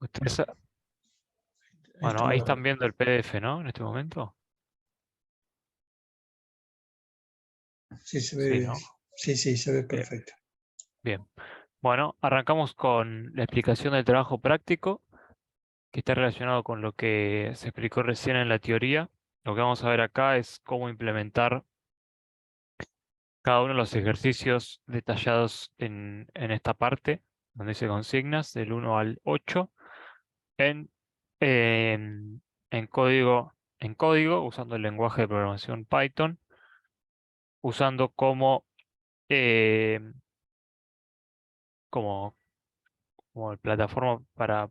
Ustedes, bueno, Esto, ahí están viendo el PDF, ¿no? En este momento. sí, se Sí, ve, ¿no? sí, se ve Bien, perfecto. bien. Bueno, arrancamos con la explicación del trabajo práctico, que está relacionado con lo que se explicó recién en la teoría. Lo que vamos a ver acá es cómo implementar cada uno de los ejercicios detallados en esta parte, donde dice consignas, del 1 al 8, en, en, en código, usando el lenguaje de programación Python, usando eh, como, como plataforma para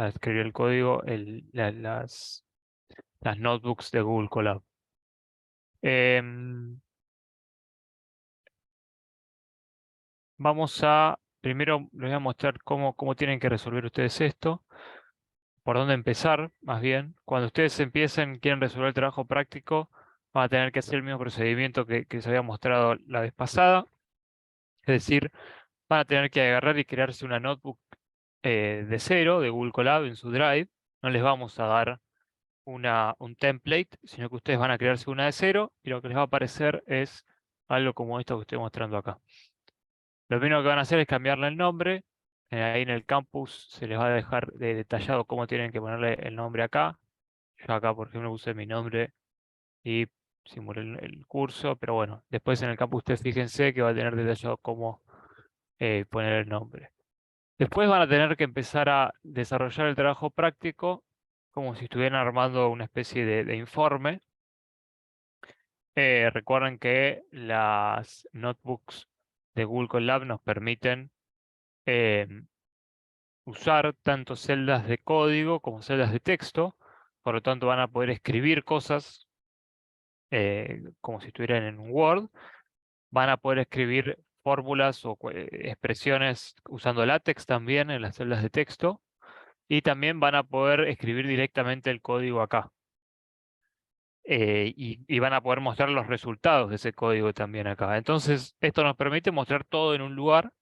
escribir el código, las notebooks de Google Colab. Primero les voy a mostrar cómo tienen que resolver ustedes esto, por dónde empezar, más bien. Cuando ustedes quieren resolver el trabajo práctico, van a tener que hacer el mismo procedimiento que les había mostrado la vez pasada. Es decir, van a tener que agarrar y crearse una notebook de cero, de Google Colab, en su Drive. No les vamos a dar un template, sino que ustedes van a crearse una de cero y lo que les va a aparecer es algo como esto que estoy mostrando acá. Lo primero que van a hacer es cambiarle el nombre. Ahí en el campus se les va a dejar detallado cómo tienen que ponerle el nombre acá. Yo acá, por ejemplo, puse mi nombre y simulé el curso, pero bueno, después en el campus ustedes fíjense que va a tener detallado cómo poner el nombre. Después van a tener que empezar a desarrollar el trabajo práctico como si estuvieran armando una especie de informe. Recuerden que las notebooks de Google Colab nos permiten em, usar tanto celdas de código como celdas de texto, por lo tanto van a poder escribir cosas como si estuvieran en un Word, van a poder escribir fórmulas o expresiones usando LaTeX también en las celdas de texto, y también van a poder escribir directamente el código acá. Y van a poder mostrar los resultados de ese código también acá. Entonces, esto nos permite mostrar todo en un lugar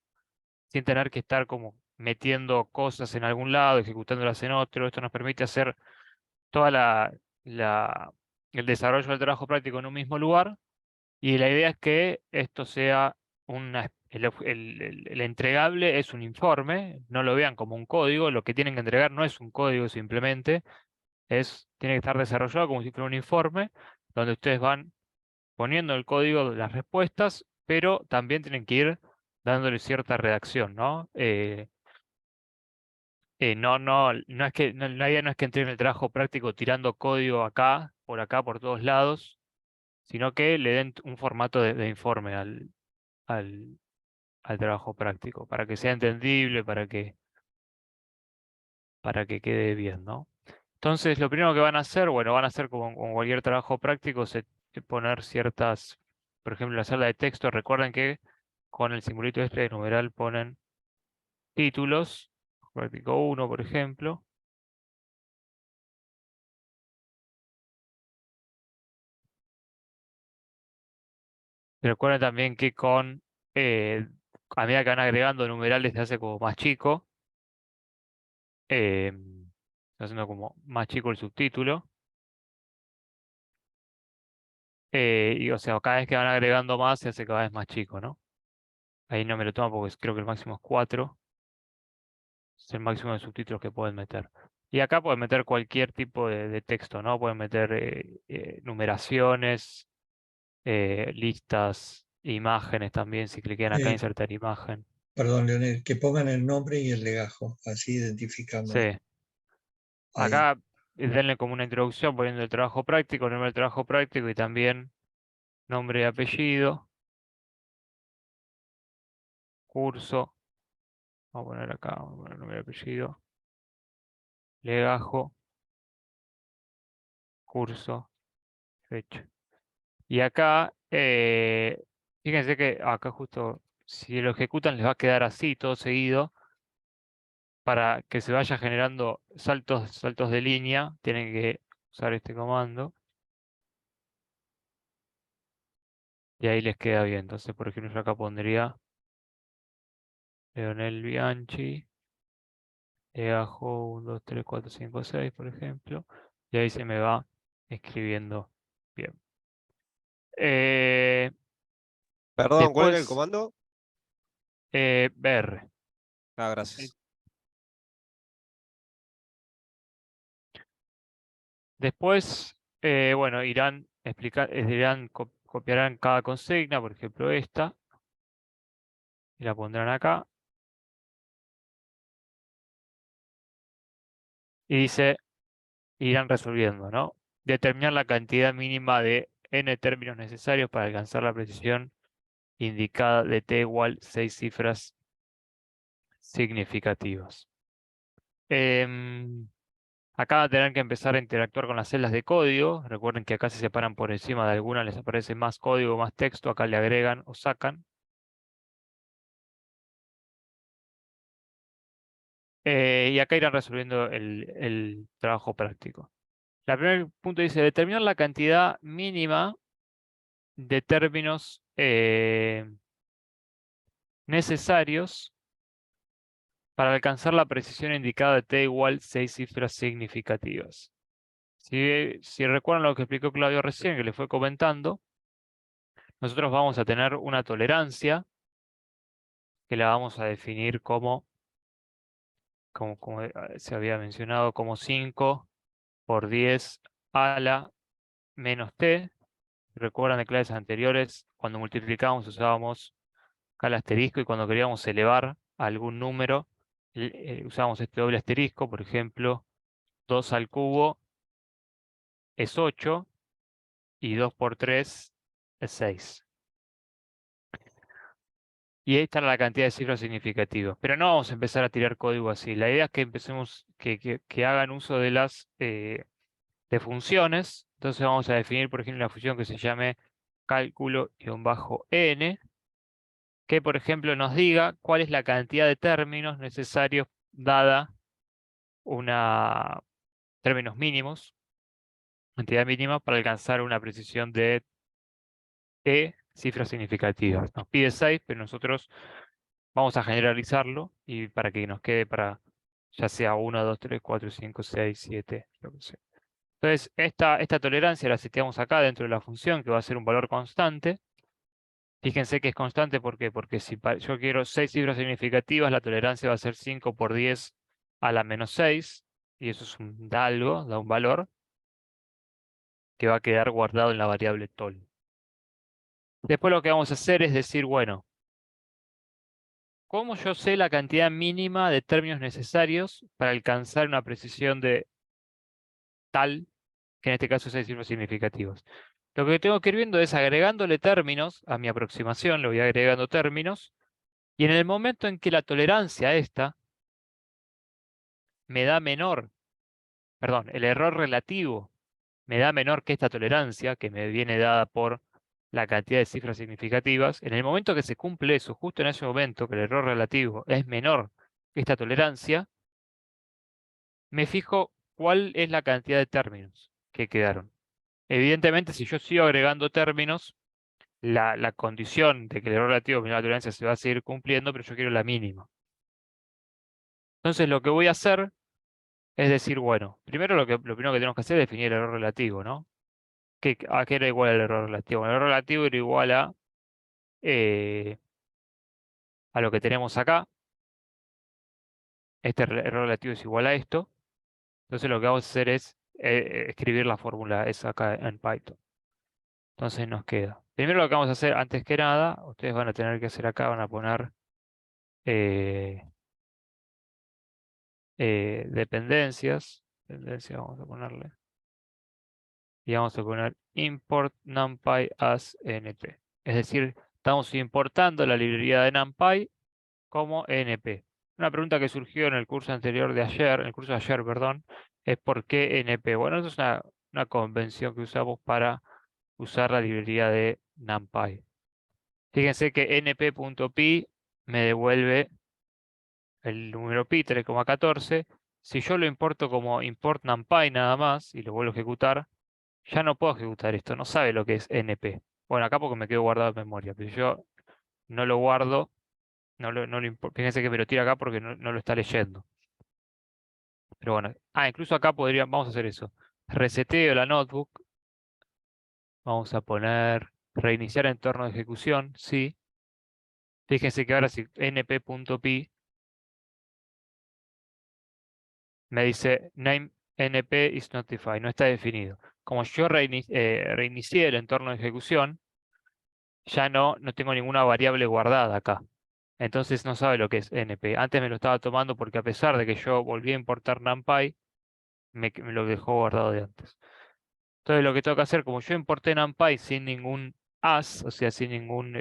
sin tener que estar como metiendo cosas en algún lado, ejecutándolas en otro. Esto nos permite hacer toda la- el desarrollo del trabajo práctico en un mismo lugar. Y la idea es que esto sea el entregable es un informe, no lo vean como un código, lo que tienen que entregar no es un código simplemente, tiene que estar desarrollado como si fuera un informe, donde ustedes van poniendo el código de las respuestas, pero también tienen que ir dándole cierta redacción, ¿no? No es que, la idea no es que entren en el trabajo práctico tirando código acá, por todos lados, sino que le den un formato de informe al, al trabajo práctico, para que sea entendible, para que quede bien, ¿no? Entonces, lo primero que van a hacer, bueno, van a hacer como cualquier trabajo práctico, poner ciertas, por ejemplo, en la sala de texto, recuerden que con el simbolito este de numeral ponen títulos, práctico 1, por ejemplo. Recuerden también que eh, a medida que van agregando numerales se hace como más chico, eh, se haciendo como más chico el subtítulo. Y o sea, cada vez que van agregando más se hace cada vez más chico, ¿no? Ahí no me lo tomo porque creo que el máximo es 4. Es el máximo de subtítulos que pueden meter. Y acá pueden meter cualquier tipo de texto, ¿no? Pueden meter numeraciones, listas, imágenes también. Si cliquean acá, Eh, insertar imagen. Perdón, Leonel, que pongan el nombre y el legajo, así identificamos. Sí, Ahí. acá denle como una introducción poniendo el trabajo práctico, el nombre del trabajo práctico y también nombre y apellido, curso. Vamos a poner acá, vamos a poner nombre y apellido, legajo, curso, fecha. Y acá, fíjense que acá justo, si lo ejecutan les va a quedar así, todo seguido. Para que se vaya generando saltos de línea, tienen que usar este comando. Y ahí les queda bien. Entonces, por ejemplo, yo acá pondría Leonel Bianchi. legajo 1, 2, 3, 4, 5, 6, por ejemplo. Y ahí se me va escribiendo bien. Perdón, ¿cuál era el Después, comando? BR. Ah, gracias. Después, bueno, copiarán cada consigna, por ejemplo esta, y la pondrán acá. Y dice, irán resolviendo, ¿no? Determinar la cantidad mínima de n términos necesarios para alcanzar la precisión indicada de t igual 6 cifras significativas. Acá van a tener que empezar a interactuar con las celdas de código. Recuerden que acá se separan por encima de algunas, les aparece más código, más texto. Acá le agregan o sacan. Y acá irán resolviendo el trabajo práctico. El primer punto dice, determinar la cantidad mínima de términos necesarios para alcanzar la precisión indicada de t igual 6 cifras significativas. Si recuerdan lo que explicó Claudio recién, que le fue comentando, nosotros vamos a tener una tolerancia que la vamos a definir como se había mencionado, como 5 por 10 a la menos t. Recuerdan de clases anteriores, cuando multiplicábamos usábamos acá el asterisco y cuando queríamos elevar algún número usábamos este doble asterisco. Por ejemplo, 2 al cubo es 8 y 2 por 3 es 6. Y esta era la cantidad de cifras significativas. Pero no vamos a empezar a tirar código así. La idea es que empecemos, que hagan uso de las de funciones. Entonces vamos a definir, por ejemplo, una función que se llame cálculo-n, que, por ejemplo, nos diga cuál es la cantidad de términos necesarios dada una términos mínimos, cantidad mínima para alcanzar una precisión de t cifras significativas. Nos pide 6, pero nosotros vamos a generalizarlo y para que nos quede para ya sea 1, 2, 3, 4, 5, 6, 7, lo que sea. Entonces, esta tolerancia la seteamos acá dentro de la función, que va a ser un valor constante. Fíjense que es constante, ¿por qué? Porque si yo quiero 6 cifras significativas, la tolerancia va a ser 5 por 10 a la menos 6, y eso es da algo, da un valor, que va a quedar guardado en la variable tol. Después lo que vamos a hacer es decir, bueno, ¿cómo yo sé la cantidad mínima de términos necesarios para alcanzar una precisión de tal, que en este caso es 6 cifras significativas? Lo que tengo que ir viendo es agregándole términos a mi aproximación, le voy agregando términos, y en el momento en que la tolerancia a esta me da menor, perdón, el error relativo me da menor que esta tolerancia, que me viene dada por la cantidad de cifras significativas, en el momento que se cumple eso, justo en ese momento que el error relativo es menor que esta tolerancia, me fijo cuál es la cantidad de términos que quedaron. Evidentemente, si yo sigo agregando términos, la condición de que el error relativo menor a la tolerancia se va a seguir cumpliendo, pero yo quiero la mínima. Entonces lo que voy a hacer es decir, bueno, primero lo primero que tenemos que hacer es definir el error relativo, ¿no? ¿A qué era igual el error relativo? El error relativo era igual eh, a lo que tenemos acá. Este error relativo es igual a esto. Entonces lo que vamos a hacer es escribir la fórmula esa acá en Python. Entonces nos queda. Primero lo que vamos a hacer, antes que nada, ustedes van a tener que hacer acá, van a poner eh, dependencias. Dependencias vamos a ponerle. Y vamos a poner import numpy as np. Es decir, estamos importando la librería de numpy como np. Una pregunta que surgió en el curso anterior de ayer, en el curso de ayer, perdón, es ¿por qué np? Bueno, eso es una convención que usamos para usar la librería de numpy. Fíjense que np.py me devuelve el número pi 3,14. Si yo lo importo como import numpy nada más y lo vuelvo a ejecutar, ya no puedo ejecutar esto, no sabe lo que es np. Bueno, acá porque me quedo guardado en memoria, pero yo no lo guardo, fíjense que me lo tira acá porque no lo está leyendo. Pero bueno, incluso acá vamos a hacer eso. Reseteo la notebook. Vamos a poner reiniciar entorno de ejecución, sí. Fíjense que ahora si np.py me dice name np is not defined, no está definido. Como yo reinicié el entorno de ejecución, ya no tengo ninguna variable guardada acá. Entonces no sabe lo que es np. Antes me lo estaba tomando porque a pesar de que yo volví a importar NumPy, me lo dejó guardado de antes. Entonces lo que tengo que hacer, como yo importé NumPy sin ningún as, o sea, sin ningún,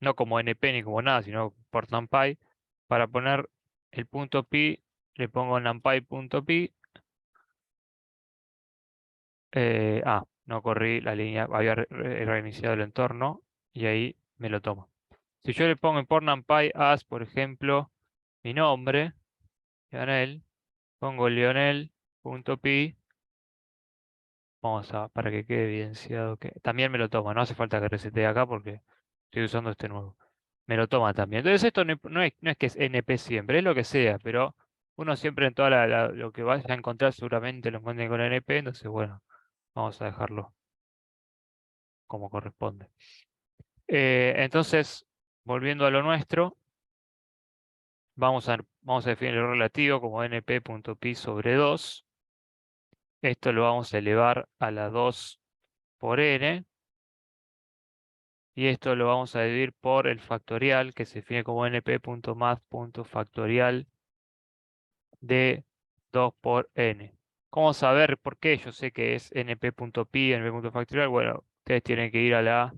no como np ni como nada, sino por NumPy, para poner el punto .py, le pongo numpy.py. No corrí la línea, había reiniciado el entorno y ahí me lo toma. Si yo le pongo en por NumPy as, por ejemplo, mi nombre, Lionel, pongo Lionel.py, para que quede evidenciado que también me lo toma, no hace falta que resete acá porque estoy usando este nuevo. Me lo toma también. Entonces esto no es que es NP siempre, es lo que sea, pero uno siempre en toda lo que vaya a encontrar seguramente lo encuentre con NP, entonces bueno, vamos a dejarlo como corresponde. Entonces, volviendo a lo nuestro, vamos a definir el error relativo como np.py sobre 2. Esto lo vamos a elevar a la 2 por n. Y esto lo vamos a dividir por el factorial, que se define como np.math.factorial de 2 por n. ¿Cómo saber por qué? Yo sé que es np.py, np.factorial. Bueno, ustedes tienen que ir a la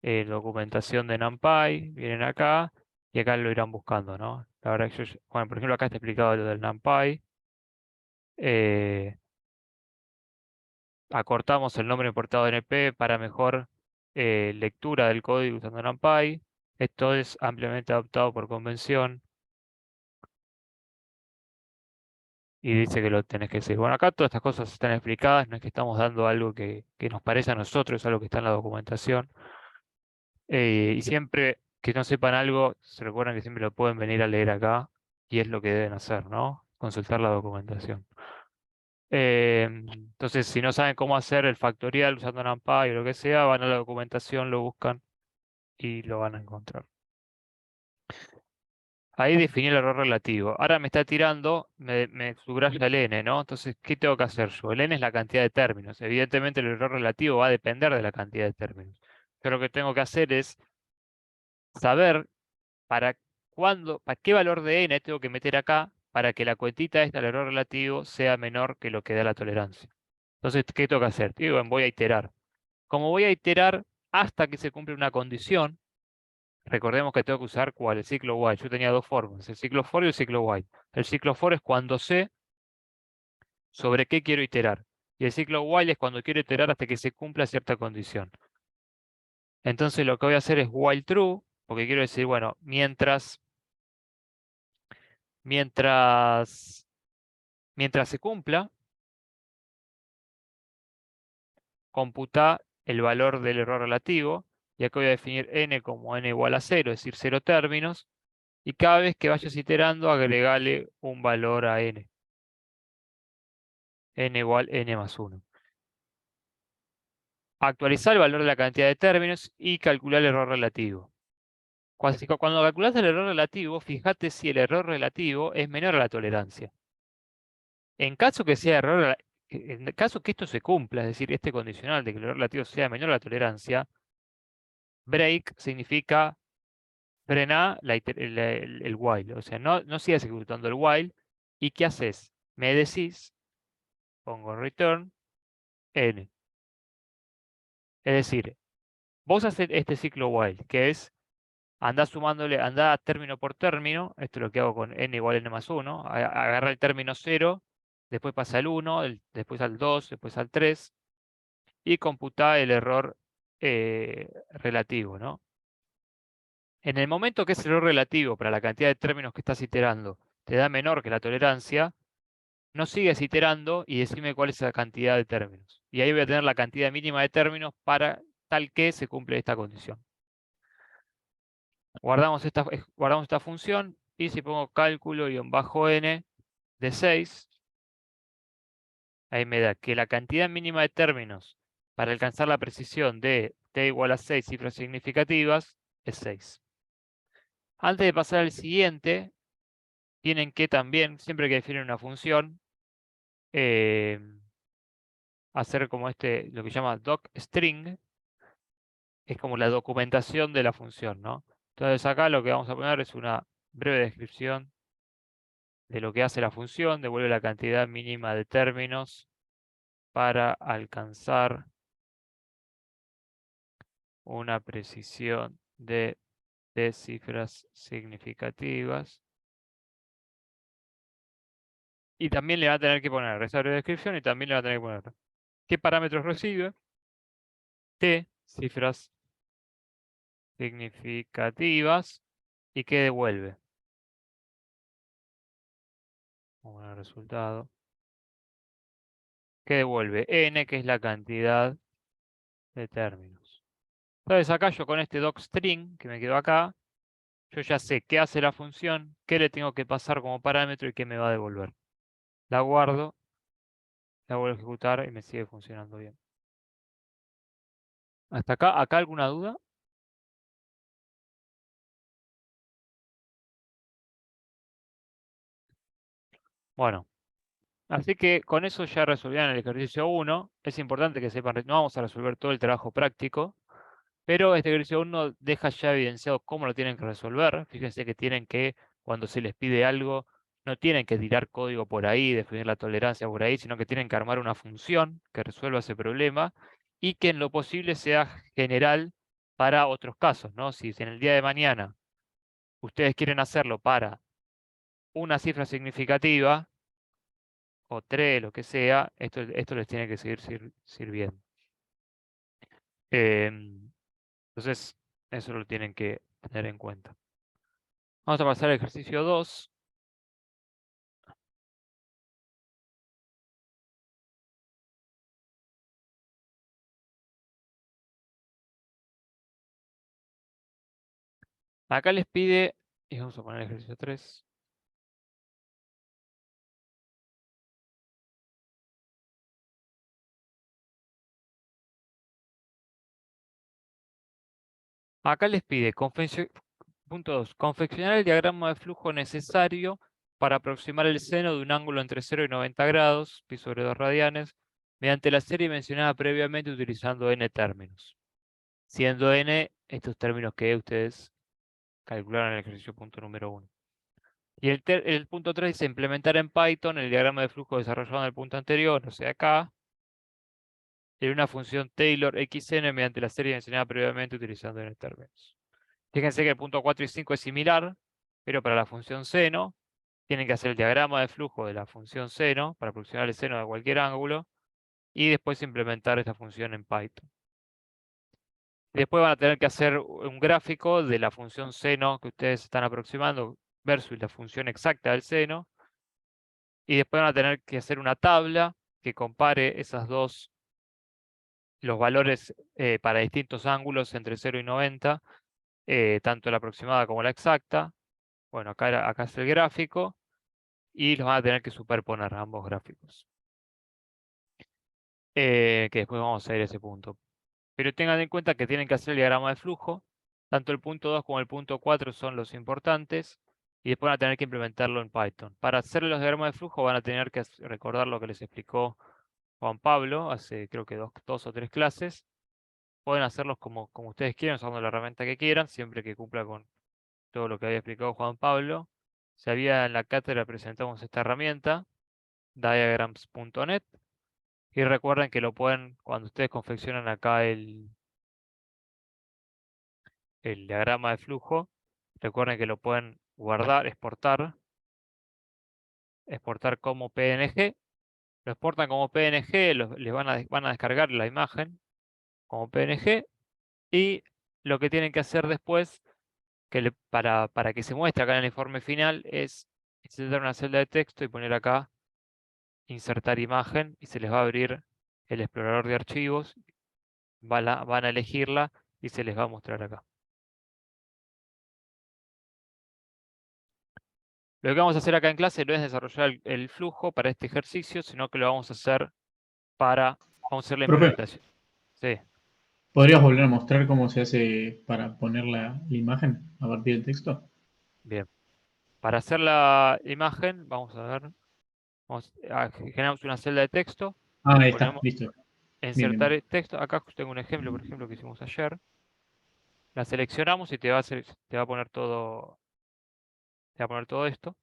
documentación de NumPy, vienen acá y acá lo irán buscando, ¿no? La verdad que bueno, por ejemplo, acá está explicado lo del NumPy. Acortamos el nombre importado de NP para mejor lectura del código usando NumPy. Esto es ampliamente adoptado por convención. Y dice que lo tenés que seguir. Bueno, acá todas estas cosas están explicadas, no es que estamos dando algo que nos parece a nosotros, es algo que está en la documentación. Y siempre que no sepan algo, se recuerdan que siempre lo pueden venir a leer acá y es lo que deben hacer, ¿no? Consultar la documentación. Entonces, si no saben cómo hacer el factorial usando NumPy o lo que sea, van a la documentación, lo buscan y lo van a encontrar. Ahí definí el error relativo. Ahora me está tirando, me subraya el n, ¿no? Entonces, ¿qué tengo que hacer yo? El n es la cantidad de términos. Evidentemente, el error relativo va a depender de la cantidad de términos. Yo lo que tengo que hacer es saber para qué valor de n tengo que meter acá para que la cuentita esta, el error relativo, sea menor que lo que da la tolerancia. Entonces, ¿qué tengo que hacer? Digo, voy a iterar. Como voy a iterar hasta que se cumple una condición, recordemos que tengo que usar ¿cuál? El ciclo while. Yo tenía dos formas, el ciclo for y el ciclo while. El ciclo for es cuando sé sobre qué quiero iterar. Y el ciclo while es cuando quiero iterar hasta que se cumpla cierta condición. Entonces lo que voy a hacer es while true, porque quiero decir, bueno, mientras se cumpla, computa el valor del error relativo. Y acá voy a definir n como n igual a 0, es decir, 0 términos. Y cada vez que vayas iterando, agregale un valor a n. N igual n más 1. Actualizar el valor de la cantidad de términos y calcular el error relativo. Cuando calculas el error relativo, fíjate si el error relativo es menor a la tolerancia. En caso que sea en caso que esto se cumpla, es decir, este condicional de que el error relativo sea menor a la tolerancia, break significa frenar el while. O sea, no sigas ejecutando el while. ¿Y qué haces? Me decís, pongo return n. Es decir, vos haces este ciclo while, que es andá sumándole, andá término por término. Esto es lo que hago con n igual a n más 1. Agarra el término 0, después pasa al 1, después al 2, después al 3 y computa el error relativo, ¿no? En el momento que ese error relativo para la cantidad de términos que estás iterando te da menor que la tolerancia, no sigues iterando y decime cuál es la cantidad de términos. Y ahí voy a tener la cantidad mínima de términos para tal que se cumple esta condición. Guardamos esta función y si pongo cálculo-n de 6, ahí me da que la cantidad mínima de términos para alcanzar la precisión de t igual a 6 cifras significativas es 6. Antes de pasar al siguiente, tienen que también, siempre que definen una función, hacer como lo que se llama docstring, es como la documentación de la función, ¿no? Entonces acá lo que vamos a poner es una breve descripción de lo que hace la función, devuelve la cantidad mínima de términos para alcanzar una precisión de cifras significativas. Y también le va a tener que poner esa breve descripción y también le va a tener que poner qué parámetros recibe, t cifras significativas y qué devuelve. Vamos a poner el resultado. Que devuelve n, que es la cantidad de términos. Entonces acá yo con este docstring que me quedó acá, yo ya sé qué hace la función, qué le tengo que pasar como parámetro y qué me va a devolver. La guardo, la vuelvo a ejecutar y me sigue funcionando bien. ¿Hasta acá? ¿Acá alguna duda? Bueno, así que con eso ya resolvían el ejercicio 1. Es importante que sepan, no vamos a resolver todo el trabajo práctico, pero este ejercicio 1 deja ya evidenciado cómo lo tienen que resolver. Fíjense que tienen que, cuando se les pide algo, no tienen que tirar código por ahí, definir la tolerancia por ahí, sino que tienen que armar una función que resuelva ese problema y que en lo posible sea general para otros casos, ¿no? Si en el día de mañana ustedes quieren hacerlo para una cifra significativa, o 3, lo que sea, esto les tiene que seguir sirviendo. Entonces, eso lo tienen que tener en cuenta. Vamos a pasar al ejercicio 2. Acá les pide, y vamos a poner el ejercicio 3. Acá les pide, punto 2, confeccionar el diagrama de flujo necesario para aproximar el seno de un ángulo entre 0 y 90 grados, pi sobre 2 radianes, mediante la serie mencionada previamente utilizando n términos. Siendo n estos términos que ustedes calcularon en el ejercicio punto número 1. Y el punto 3 dice implementar en Python el diagrama de flujo desarrollado en el punto anterior, o sea acá, en una función Taylor XN mediante la serie mencionada previamente utilizando n términos. Fíjense que el punto 4 y 5 es similar, pero para la función seno tienen que hacer el diagrama de flujo de la función seno para aproximar el seno de cualquier ángulo y después implementar esta función en Python. Después van a tener que hacer un gráfico de la función seno que ustedes están aproximando versus la función exacta del seno. Y después van a tener que hacer una tabla que compare los valores para distintos ángulos entre 0 y 90, tanto la aproximada como la exacta. Bueno, acá es el gráfico y los van a tener que superponer ambos gráficos. Que después vamos a ir a ese punto. Pero tengan en cuenta que tienen que hacer el diagrama de flujo. Tanto el punto 2 como el punto 4 son los importantes. Y después van a tener que implementarlo en Python. Para hacer los diagramas de flujo van a tener que recordar lo que les explicó Juan Pablo hace creo que dos o tres clases. Pueden hacerlos como ustedes quieran, usando la herramienta que quieran, siempre que cumpla con todo lo que había explicado Juan Pablo. Si había en la cátedra presentamos esta herramienta, diagrams.net. Y recuerden que lo pueden, cuando ustedes confeccionan acá el diagrama de flujo, recuerden que lo pueden guardar, exportar como PNG. Lo exportan como PNG, les van a descargar la imagen como PNG. Y lo que tienen que hacer después, para que se muestre acá en el informe final, es insertar una celda de texto y poner acá insertar imagen y se les va a abrir el explorador de archivos. Van a elegirla y se les va a mostrar acá. Lo que vamos a hacer acá en clase no es desarrollar el flujo para este ejercicio, sino que lo vamos a hacer vamos a hacer la Profe, implementación. Sí, ¿podrías volver a mostrar cómo se hace para poner la imagen a partir del texto? bien. Para hacer la imagen, vamos a ver, generamos una celda de texto, Ah, ahí está, ponemos listo. Bien, bien, insertar bien. el texto. Acá tengo un ejemplo, por ejemplo, que hicimos ayer. La seleccionamos y te va a poner todo esto.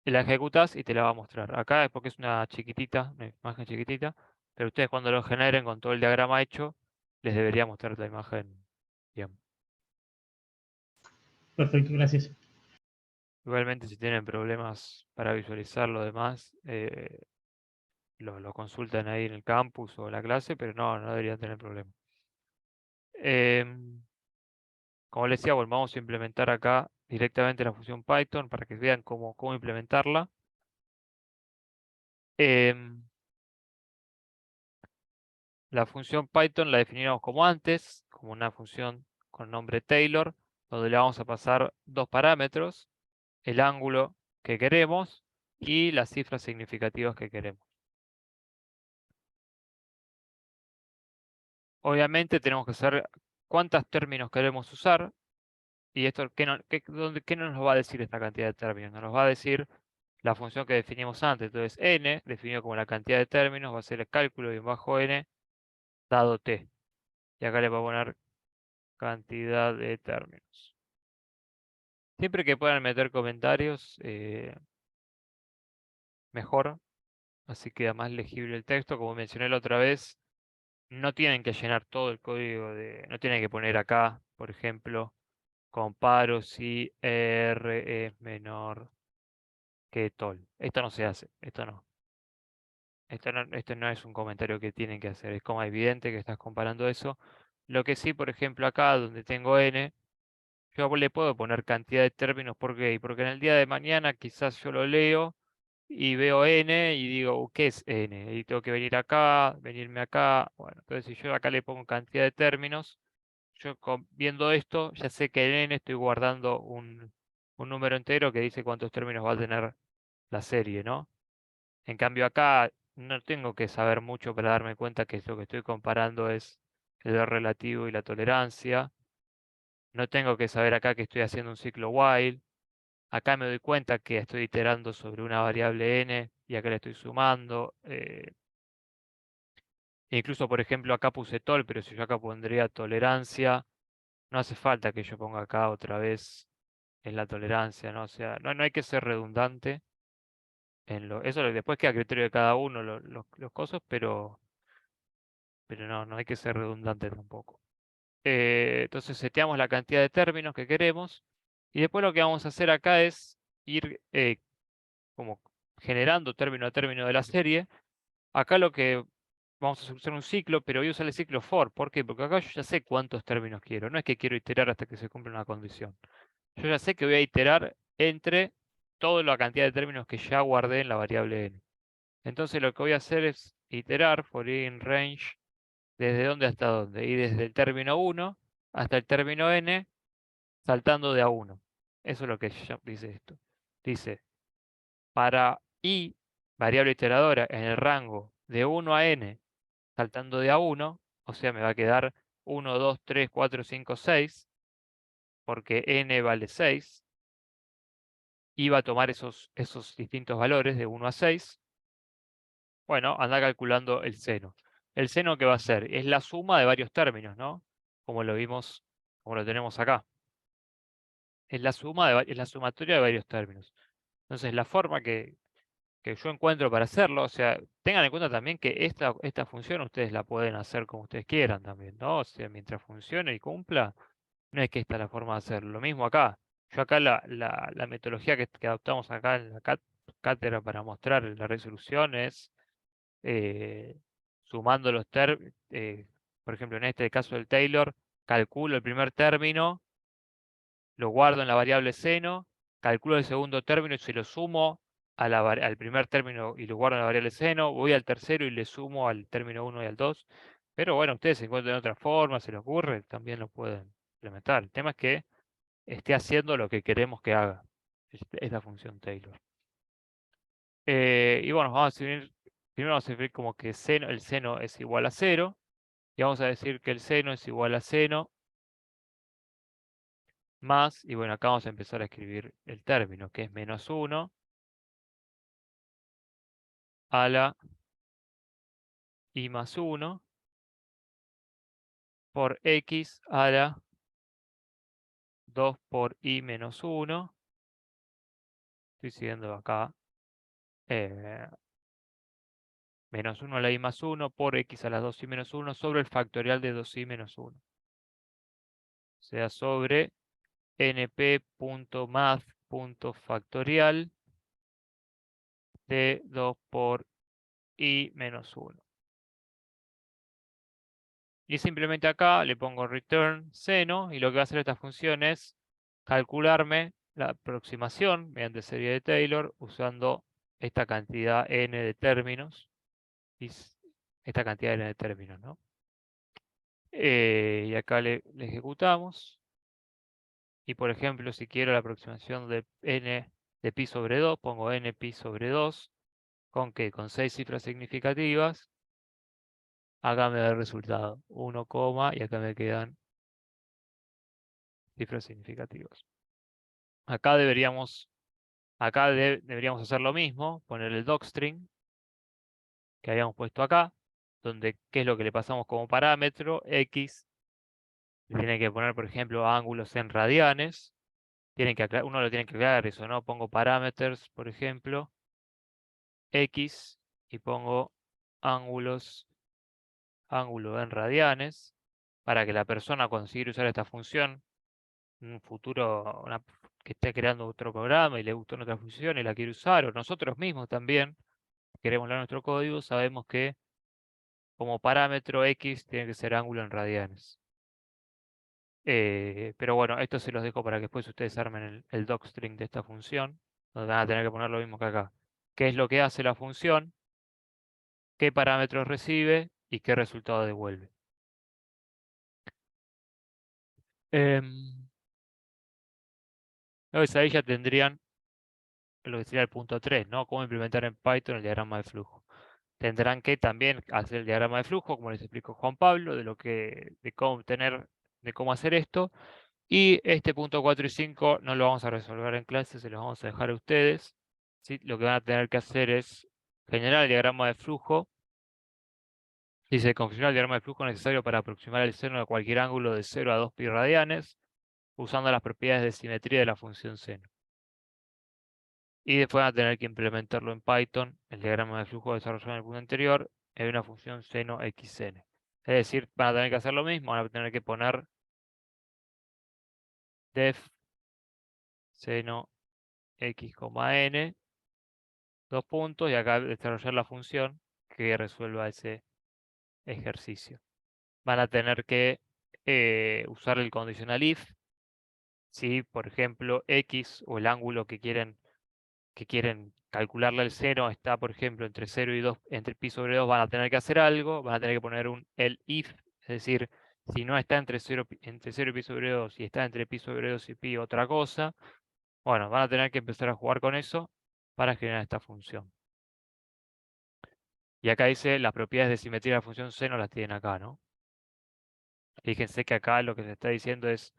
Y la ejecutas y te la va a mostrar. Acá es porque es una chiquitita, una imagen chiquitita, pero ustedes cuando lo generen con todo el diagrama hecho, les debería mostrar la imagen bien. Perfecto, gracias. Igualmente, si tienen problemas para visualizar lo demás, lo consultan ahí en el campus o en la clase, pero no deberían tener problemas. Em, Como les decía, bueno, vamos a implementar acá directamente la función Python para que vean cómo implementarla. Em, La función Python la definimos como antes, como una función con nombre Taylor, donde le vamos a pasar dos parámetros, el ángulo que queremos y las cifras significativas que queremos. Obviamente tenemos que saber cuántos términos queremos usar y esto, ¿qué no nos va a decir esta cantidad de términos? Nos va a decir la función que definimos antes. Entonces n, definido como la cantidad de términos, va a ser el cálculo y bajo n dado t. Y acá le voy a poner cantidad de términos. Siempre que puedan meter comentarios, mejor. Así queda más legible el texto. Como mencioné la otra vez, no tienen que llenar todo el código no tienen que poner acá, por ejemplo, comparo si R es menor que tol. Esto no se hace, esto no. Esto no es un comentario que tienen que hacer, es como evidente que estás comparando eso. Lo que sí, por ejemplo, acá donde tengo n, yo le puedo poner cantidad de términos. ¿Por qué? Porque en el día de mañana quizás yo lo leo y veo n y digo, ¿qué es n? Y tengo que venir acá, venirme acá. Bueno, entonces si yo acá le pongo cantidad de términos, yo viendo esto ya sé que en n estoy guardando un número entero que dice cuántos términos va a tener la serie, ¿no? En cambio acá no tengo que saber mucho para darme cuenta que lo que estoy comparando es el R relativo y la tolerancia. No tengo que saber acá que estoy haciendo un ciclo while. Acá me doy cuenta que estoy iterando sobre una variable n y acá le estoy sumando. Incluso, por ejemplo, acá puse tol, pero si yo acá pondría tolerancia, no hace falta que yo ponga acá otra vez en la tolerancia, ¿no? O sea, no hay que ser redundante eso después queda a criterio de cada uno los cosas, pero no hay que ser redundante tampoco. Entonces seteamos la cantidad de términos que queremos y después lo que vamos a hacer acá es ir como generando término a término de la serie. Acá lo que vamos a usar un ciclo, pero voy a usar el ciclo for. ¿Por qué? Porque acá yo ya sé cuántos términos quiero. No es que quiero iterar hasta que se cumpla una condición. Yo ya sé que voy a iterar entre toda la cantidad de términos que ya guardé en la variable n. Entonces lo que voy a hacer es iterar for in range desde dónde hasta dónde. Y desde el término 1 hasta el término n, saltando de a 1. Eso es lo que ya dice esto. Dice, para i, variable iteradora, en el rango de 1 a n, saltando de a 1, o sea, me va a quedar 1, 2, 3, 4, 5, 6, porque n vale 6, y va a tomar esos distintos valores de 1 a 6. Bueno, anda calculando el seno. ¿El seno qué va a ser? Es la suma de varios términos, ¿no? Como lo vimos, como lo tenemos acá. Es la sumatoria de varios términos. Entonces, la forma que yo encuentro para hacerlo, o sea, tengan en cuenta también que esta función ustedes la pueden hacer como ustedes quieran también, ¿no? O sea, mientras funcione y cumpla, no es que esta es la forma de hacerlo. Lo mismo acá. Yo acá la metodología que adoptamos acá en la cátedra para mostrar la resolución es sumando los términos, por ejemplo, en este caso del Taylor, calculo el primer término, lo guardo en la variable seno, calculo el segundo término y se lo sumo al primer término y lo guardo en la variable seno, voy al tercero y le sumo al término 1 y al 2. Pero bueno, ustedes se encuentran otra forma, se les ocurre, también lo pueden implementar. El tema es que esté haciendo lo que queremos que haga. esta función Taylor. Y bueno, vamos a definir, primero vamos a definir como que el seno es igual a 0. Y vamos a decir que el seno es igual a seno más, y bueno, acá vamos a empezar a escribir el término, que es menos 1 a la i más 1 por x a la 2 por i menos 1. Estoy siguiendo acá. Menos 1 a la i más 1 por x a la 2i menos 1 sobre el factorial de 2i menos 1. O sea, sobre np.math.factorial de 2 por i menos 1. Y simplemente acá le pongo return seno, y lo que va a hacer esta función es calcularme la aproximación mediante serie de Taylor usando esta cantidad n de términos. Y esta cantidad n de términos, ¿no? Y acá le ejecutamos. Y por ejemplo, si quiero la aproximación de n de pi sobre 2, pongo n pi sobre 2. ¿Con qué? Con 6 cifras significativas. Acá me da el resultado 1, y acá me quedan cifras significativas. Acá deberíamos hacer lo mismo, poner el docstring que habíamos puesto acá, donde qué es lo que le pasamos como parámetro, x. Tiene que poner, por ejemplo, ángulos en radianes. Uno lo tiene que aclarar eso, ¿no? Pongo parameters, por ejemplo, x, y pongo ángulo en radianes, para que la persona consiga usar esta función en un futuro, que esté creando otro programa y le gustó nuestra función y la quiere usar, o nosotros mismos también queremos leer nuestro código, sabemos que como parámetro x tiene que ser ángulo en radianes. Pero bueno, esto se los dejo para que después ustedes armen el docstring de esta función, donde van a tener que poner lo mismo que acá. ¿Qué es lo que hace la función? ¿Qué parámetros recibe? ¿Y qué resultado devuelve? Entonces ahí ya tendrían lo que sería el punto 3, ¿no? Cómo implementar en Python el diagrama de flujo. Tendrán que también hacer el diagrama de flujo, como les explicó Juan Pablo, de cómo hacer esto. Y este punto 4 y 5 no lo vamos a resolver en clase, se los vamos a dejar a ustedes. ¿Sí? Lo que van a tener que hacer es generar el diagrama de flujo. Dice, configurar el diagrama de flujo necesario para aproximar el seno de cualquier ángulo de 0 a 2 pi radianes, usando las propiedades de simetría de la función seno. Y después van a tener que implementarlo en Python, el diagrama de flujo desarrollado en el punto anterior, en una función seno xn. Es decir, van a tener que hacer lo mismo, van a tener que poner def seno x, n, dos puntos, y acá desarrollar la función que resuelva ese ejercicio. Van a tener que usar el conditional if, si por ejemplo x o el ángulo que quieren calcularle el seno está, por ejemplo, entre 0 y 2, entre pi sobre 2, van a tener que hacer algo, van a tener que poner un el if, es decir, si no está entre 0 y pi sobre 2 y está entre pi sobre 2 y pi otra cosa, bueno, van a tener que empezar a jugar con eso para generar esta función. Y acá dice, las propiedades de simetría de la función seno las tienen acá, ¿no? Fíjense que acá lo que se está diciendo es,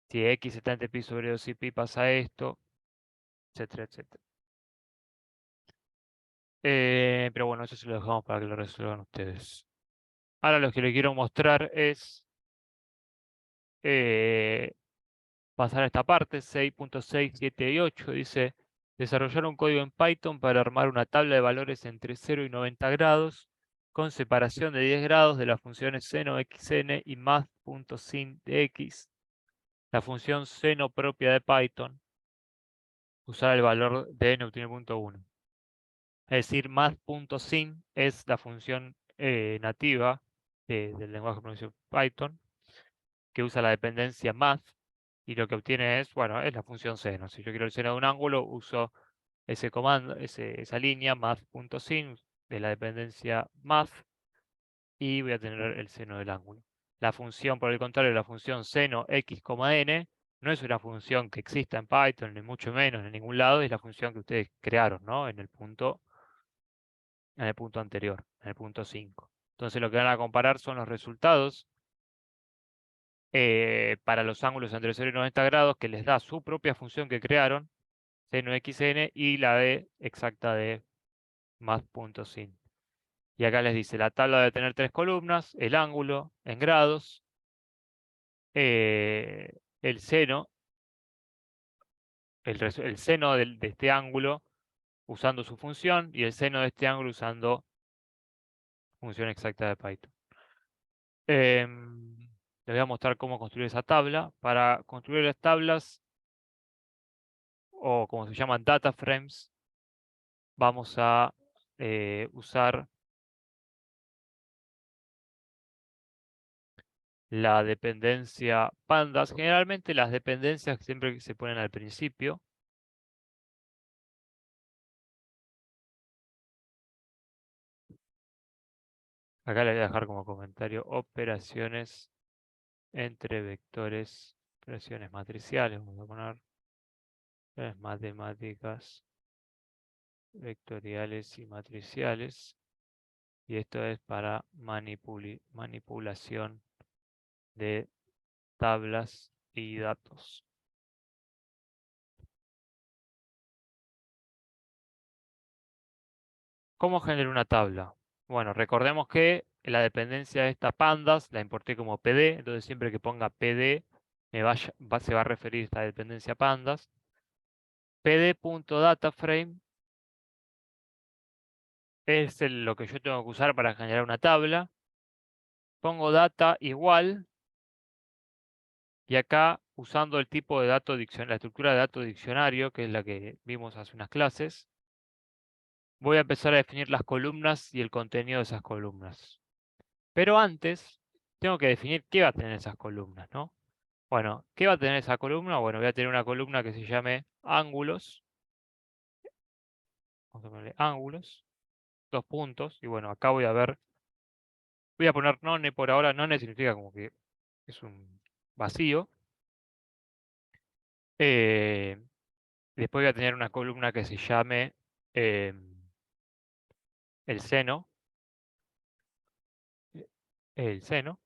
si x está entre pi sobre 2 y pi pasa esto, etcétera, etcétera. Pero bueno, eso se lo dejamos para que lo resuelvan ustedes. Ahora lo que les quiero mostrar es pasar a esta parte, 6.6, 7 y 8. Dice, desarrollar un código en Python para armar una tabla de valores entre 0 y 90 grados, con separación de 10 grados de las funciones seno xn y math.sin de x. La función seno propia de Python, usar el valor de n obtenido 1. Es decir, math.sin es la función nativa del lenguaje de programación Python, que usa la dependencia math, y lo que obtiene es, bueno, es la función seno. Si yo quiero el seno de un ángulo, uso ese comando, esa línea, math.sin, de la dependencia math, y voy a tener el seno del ángulo. La función, por el contrario, la función seno x, n, no es una función que exista en Python, ni mucho menos en ningún lado, es la función que ustedes crearon, ¿no? En el punto anterior, en el punto 5. Entonces lo que van a comparar son los resultados para los ángulos entre 0 y 90 grados, que les da su propia función que crearon, seno xn, y la de exacta de más punto sin. Y acá les dice, la tabla debe tener 3 columnas, el ángulo en grados, el seno, el seno de este ángulo usando su función, y el seno de este ángulo usando función exacta de Python. Les voy a mostrar cómo construir esa tabla. Para construir las tablas, o como se llaman data frames, vamos a usar la dependencia pandas. Generalmente las dependencias siempre se ponen al principio. Acá le voy a dejar como comentario operaciones entre vectores, operaciones matriciales. Vamos a poner matemáticas vectoriales y matriciales. Y esto es para manipulación de tablas y datos. ¿Cómo genero una tabla? Bueno, recordemos que la dependencia de esta pandas la importé como PD, entonces siempre que ponga PD se va a referir a esta dependencia pandas. PD.dataframe es lo que yo tengo que usar para generar una tabla. Pongo data igual, y acá usando el tipo de dato diccionario, la estructura de dato diccionario, que es la que vimos hace unas clases, voy a empezar a definir las columnas y el contenido de esas columnas. Pero antes, tengo que definir qué va a tener esas columnas, ¿no? Bueno, ¿qué va a tener esa columna? Bueno, voy a tener una columna que se llame ángulos. Vamos a ponerle ángulos, 2 puntos, y bueno, acá voy a poner none por ahora. None significa como que es un vacío. Después voy a tener una columna que se llame el seno. El seno.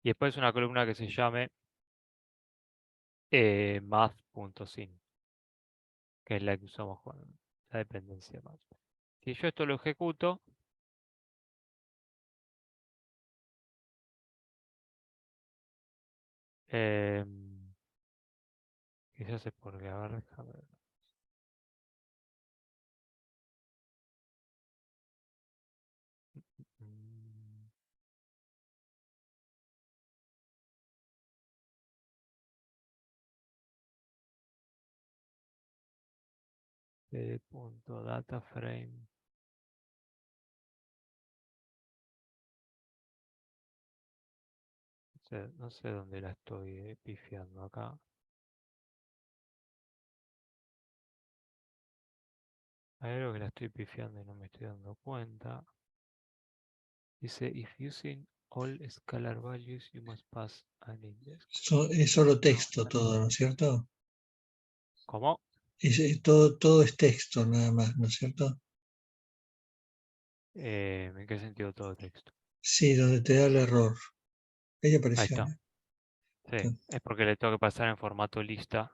Y después una columna que se llame math.sin, que es la que usamos con la dependencia math. Si yo esto lo ejecuto, quizás es porque, a ver, déjame ver. Mm, .dataframe. No sé dónde la estoy pifiando acá. Hay algo que la estoy pifiando y no me estoy dando cuenta. Dice, if using all scalar values, you must pass an index. Es solo texto todo, ¿no es cierto? ¿Cómo? Todo es texto nada más, ¿no es cierto? ¿En qué sentido todo texto? Sí, donde te da el error. Ahí Ahí apareció. está. Sí, es porque le tengo que pasar en formato lista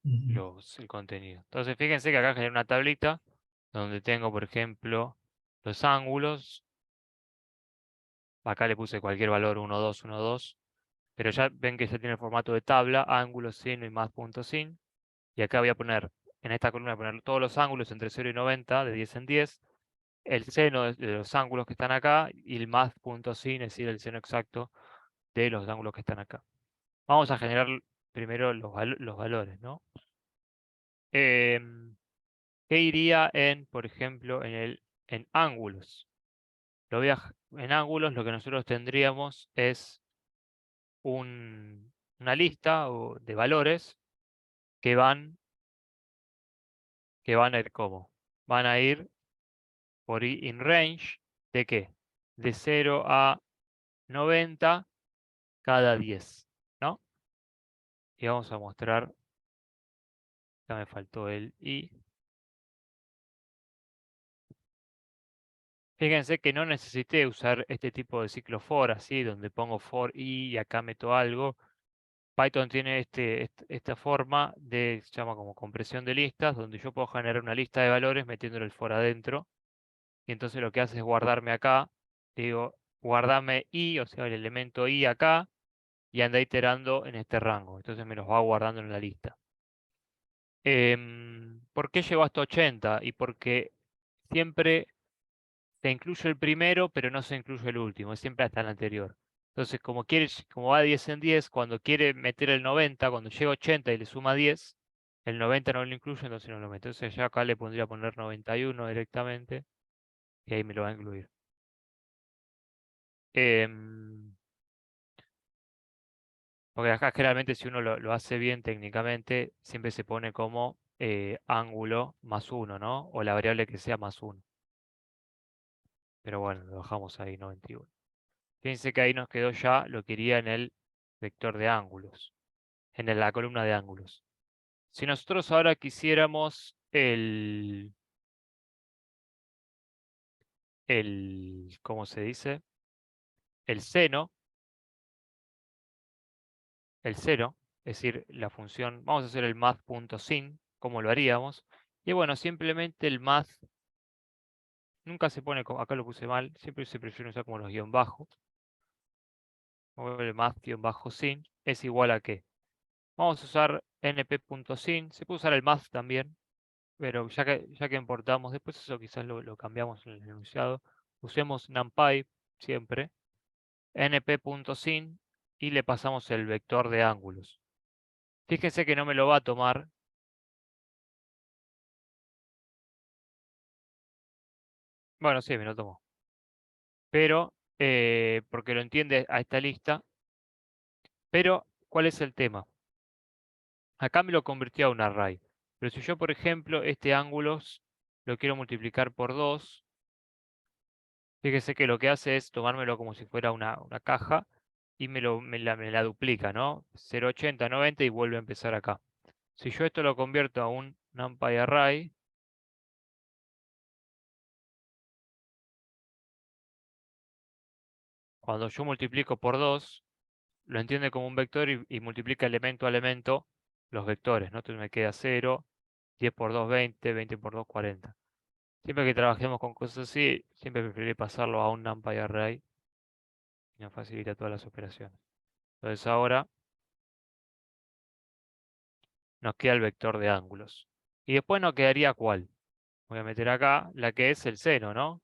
Ujú. el contenido. Entonces, fíjense que acá generé una tablita donde tengo, por ejemplo, los ángulos. Acá le puse cualquier valor 1, 2, 1, 2. Pero ya ven que ya tiene el formato de tabla, ángulo, seno y más punto sin. Y acá voy a poner, en esta columna voy a poner todos los ángulos entre 0 y 90, de 10 en 10. El seno de los ángulos que están acá y el más punto sin, es decir, el seno exacto de los ángulos que están acá. Vamos a generar primero los valores, ¿no? ¿Qué iría en, por ejemplo, en ángulos? En ángulos lo que nosotros tendríamos es una lista de valores que van a ir como. Van a ir por in range ¿de qué? De 0 a 90 cada 10, ¿no? Y vamos a mostrar, ya me faltó el i. Fíjense que no necesité usar este tipo de ciclo for, así, donde pongo for i y acá meto algo. Python tiene esta forma se llama como compresión de listas, donde yo puedo generar una lista de valores metiéndole el for adentro. Y entonces lo que hace es guardarme acá. Digo, guardame i, o sea, el elemento i acá, y anda iterando en este rango. Entonces me los va guardando en la lista. ¿Por qué llevo hasta 80? Y porque siempre se incluye el primero, pero no se incluye el último, es siempre hasta el anterior. Entonces, como va 10 en 10, cuando quiere meter el 90, cuando llega a 80 y le suma 10, el 90 no lo incluye, entonces no lo mete. Entonces ya acá le pondría poner 91 directamente, y ahí me lo va a incluir. Porque acá generalmente si uno lo hace bien técnicamente, siempre se pone como ángulo más 1, ¿no? O la variable que sea más 1. Pero bueno, lo dejamos ahí 91. Fíjense que ahí nos quedó ya lo que iría en el vector de ángulos, la columna de ángulos. Si nosotros ahora quisiéramos ¿cómo se dice? El seno, es decir, la función, vamos a hacer el math.sin, ¿cómo lo haríamos? Y bueno, simplemente el math, nunca se pone, acá lo puse mal, siempre se prefiere usar como los guión bajo. El math-sin es igual a qué. Vamos a usar np.sin, se puede usar el math también, pero ya que importamos, después eso quizás lo cambiamos en el enunciado. Usemos numpy siempre, np.sin, y le pasamos el vector de ángulos. Fíjense que no me lo va a tomar. Bueno, sí, me lo tomó. Pero, porque lo entiende a esta lista. Pero, ¿cuál es el tema? Acá me lo convirtió a un array. Pero si yo, por ejemplo, este ángulos lo quiero multiplicar por 2, fíjese que lo que hace es tomármelo como si fuera una caja y me la duplica, ¿no? 0,80, 90 y vuelve a empezar acá. Si yo esto lo convierto a un NumPy array, cuando yo multiplico por 2, lo entiende como un vector y multiplica elemento a elemento los vectores, ¿no? Entonces me queda 0, 10 por 2, 20, 20 por 2, 40. Siempre que trabajemos con cosas así, siempre preferiré pasarlo a un NumPy array y nos facilita todas las operaciones. Entonces ahora nos queda el vector de ángulos. Y después nos quedaría ¿cuál? Voy a meter acá la que es el seno, ¿no?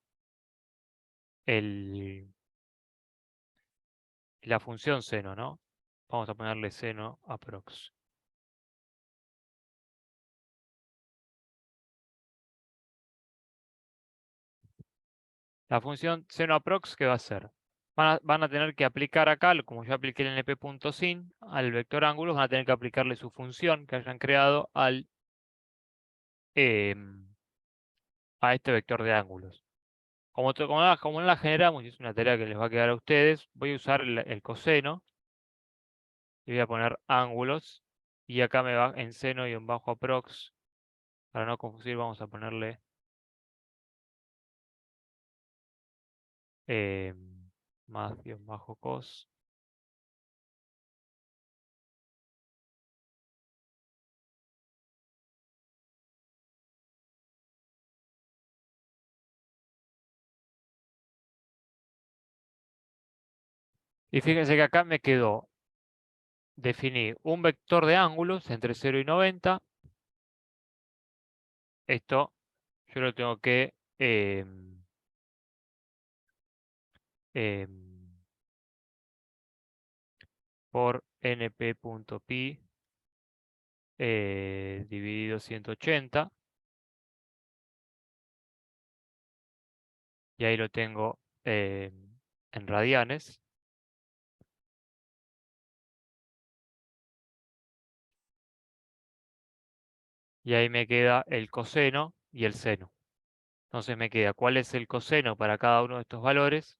La función seno, ¿no? Vamos a ponerle seno aprox. La función seno aprox, ¿qué va a hacer? Van a tener que aplicar acá, como yo apliqué el np.sin, al vector ángulos, van a tener que aplicarle su función que hayan creado a este vector de ángulos. Como no la generamos, y es una tarea que les va a quedar a ustedes, voy a usar el coseno y voy a poner ángulos. Y acá me va en seno y en bajo aprox. Para no confundir, vamos a ponerle más guión bajo cos. Y fíjense que acá me quedó definir un vector de ángulos entre 0 y 90. Esto yo lo tengo que por np.pi dividido 180. Y ahí lo tengo en radianes. Y ahí me queda el coseno y el seno. Entonces me queda cuál es el coseno para cada uno de estos valores,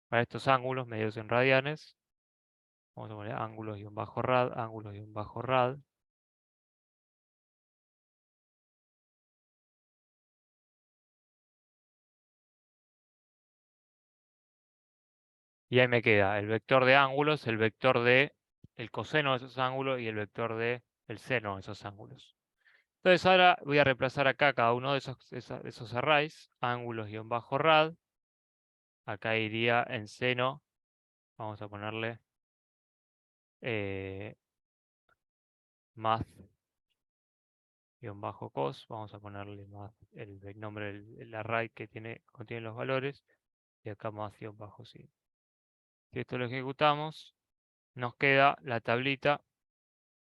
para estos ángulos medidos en radianes. Vamos a poner ángulos-rad, ángulos-rad. Y ahí me queda el vector de ángulos, el vector de el coseno de esos ángulos y el vector de el seno de esos ángulos. Entonces ahora voy a reemplazar acá cada uno de esos arrays, ángulos-rad. Acá iría en seno, vamos a ponerle math-cos, vamos a ponerle math, el nombre del array que contiene los valores, y acá math-sin. Si esto lo ejecutamos, nos queda la tablita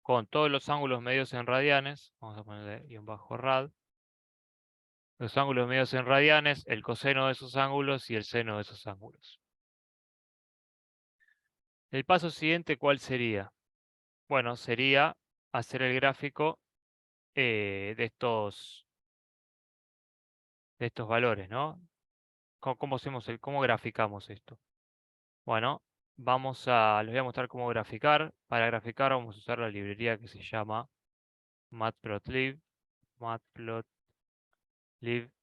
con todos los ángulos medios en radianes, vamos a ponerle -rad, los ángulos medios en radianes, el coseno de esos ángulos y el seno de esos ángulos. El paso siguiente, ¿cuál sería? Bueno, sería hacer el gráfico de estos valores, ¿no? ¿Cómo graficamos esto? Bueno, les voy a mostrar cómo graficar. Para graficar vamos a usar la librería que se llama matplotlib.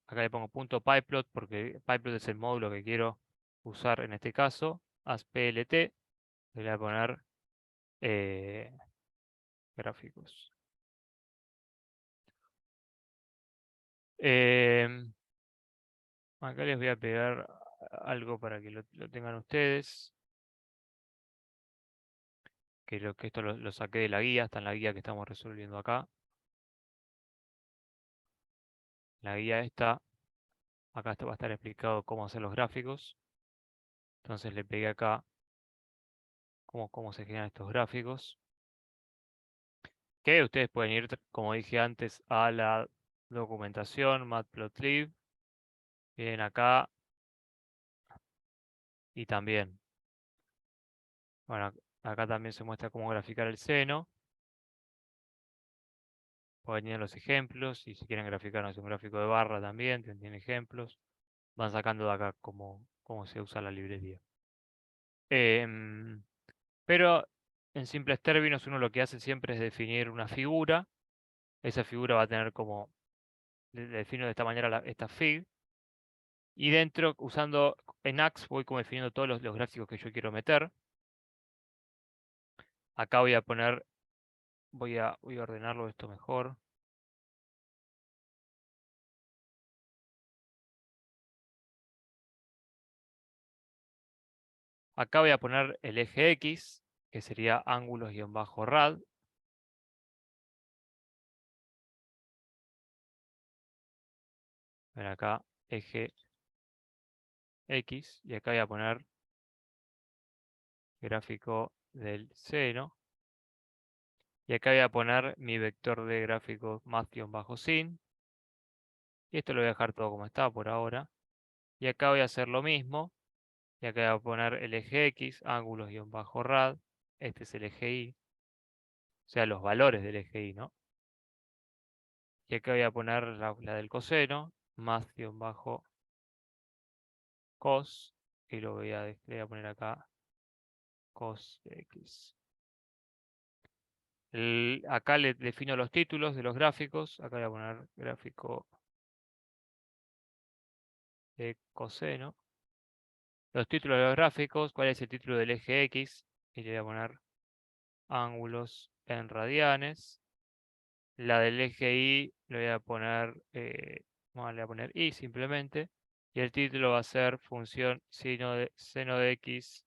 Acá le pongo .pyplot porque pyplot es el módulo que quiero usar en este caso. ASPLT. Le voy a poner gráficos. Acá les voy a pegar algo para que lo tengan ustedes. Creo que esto lo saqué de la guía, está en la guía que estamos resolviendo acá. La guía acá va a estar explicado cómo hacer los gráficos. Entonces le pegué acá cómo se generan estos gráficos. Que ustedes pueden ir, como dije antes, a la documentación matplotlib. Vienen acá. Y también, bueno, acá también se muestra cómo graficar el seno. Pueden ir los ejemplos. Y si quieren graficar un gráfico de barra también, tienen ejemplos. Van sacando de acá cómo se usa la librería. Pero en simples términos, uno lo que hace siempre es definir una figura. Esa figura va a tener como, defino de esta manera esta fig. Y dentro, usando en Axe, voy como definiendo todos los gráficos que yo quiero meter. Acá voy a poner, voy a ordenarlo esto mejor. Acá voy a poner el eje X, que sería ángulos-rad. Ven acá, eje X, y acá voy a poner gráfico del seno. Y acá voy a poner mi vector de gráfico math-sin. Y esto lo voy a dejar todo como está por ahora. Y acá voy a hacer lo mismo. Y acá voy a poner el eje X, ángulos-rad. Este es el eje Y. O sea, los valores del eje Y, ¿no? Y acá voy a poner la del coseno, math-cos. Y le voy a poner acá cos de X. Acá le defino los títulos de los gráficos. Acá voy a poner gráfico de coseno. Los títulos de los gráficos, cuál es el título del eje X, y le voy a poner ángulos en radianes. La del eje Y le voy a poner, le voy a poner Y simplemente, y el título va a ser función seno de X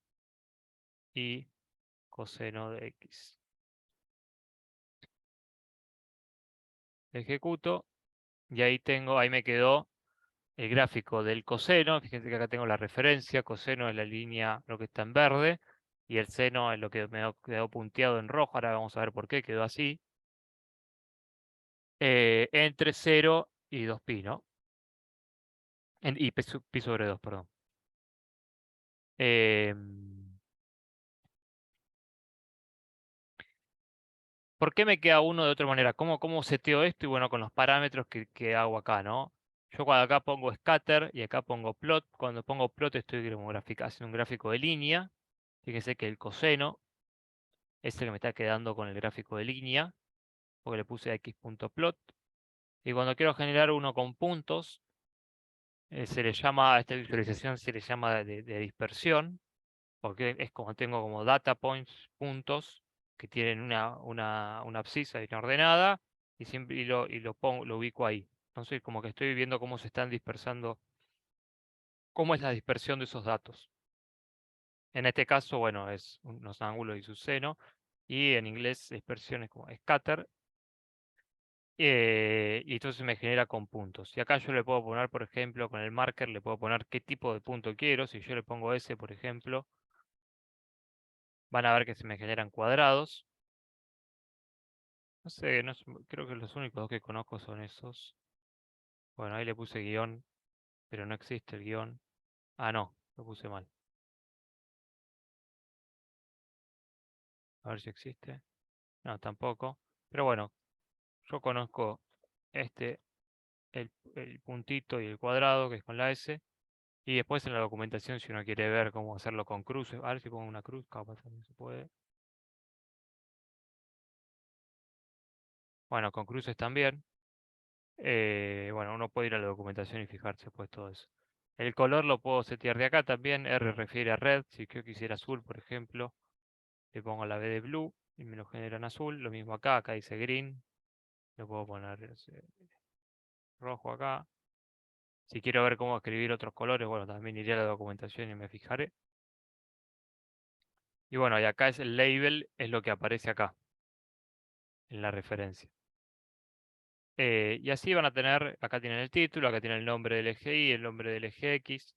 y coseno de X. Ejecuto, y ahí me quedó el gráfico del coseno. Fíjense que acá tengo la referencia, coseno es la línea, lo que está en verde, y el seno es lo que me quedó punteado en rojo. Ahora vamos a ver por qué quedó así. Entre 0 y 2pi, ¿no? Y pi sobre 2, perdón. ¿Por qué me queda uno de otra manera? ¿Cómo seteo esto? Y bueno, con los parámetros que hago acá, ¿no? Yo cuando acá pongo scatter y acá pongo plot, cuando pongo plot estoy haciendo un gráfico de línea. Fíjense que el coseno es el que me está quedando con el gráfico de línea, porque le puse x.plot. Y cuando quiero generar uno con puntos, se le llama, a esta visualización se le llama de dispersión, porque es como tengo como data points, puntos, que tienen una abscisa y una ordenada, y siempre lo ubico ahí. Entonces como que estoy viendo cómo se están dispersando, cómo es la dispersión de esos datos. En este caso, bueno, es unos ángulos y su seno, y en inglés dispersión es como scatter, y entonces me genera con puntos. Y acá yo le puedo poner, por ejemplo, con el marker, le puedo poner qué tipo de punto quiero. Si yo le pongo S, por ejemplo, van a ver que se me generan cuadrados. No sé, creo que los únicos dos que conozco son esos. Bueno, ahí le puse guión, pero no existe el guión. Ah, no, lo puse mal. A ver si existe. No, tampoco. Pero bueno, yo conozco este, el puntito y el cuadrado, que es con la S. Y después en la documentación, si uno quiere ver cómo hacerlo con cruces, a ver si pongo una cruz, capaz también se puede. Bueno, con cruces también. Bueno, uno puede ir a la documentación y fijarse pues todo eso. El color lo puedo setear de acá también. R refiere a red. Si yo quisiera azul, por ejemplo, le pongo la B de blue y me lo genera en azul. Lo mismo acá, acá dice green. Le puedo poner rojo acá. Si quiero ver cómo escribir otros colores, bueno, también iré a la documentación y me fijaré. Y bueno, y acá es el label, es lo que aparece acá, en la referencia. Y así van a tener, acá tienen el título, acá tienen el nombre del eje Y, el nombre del eje X.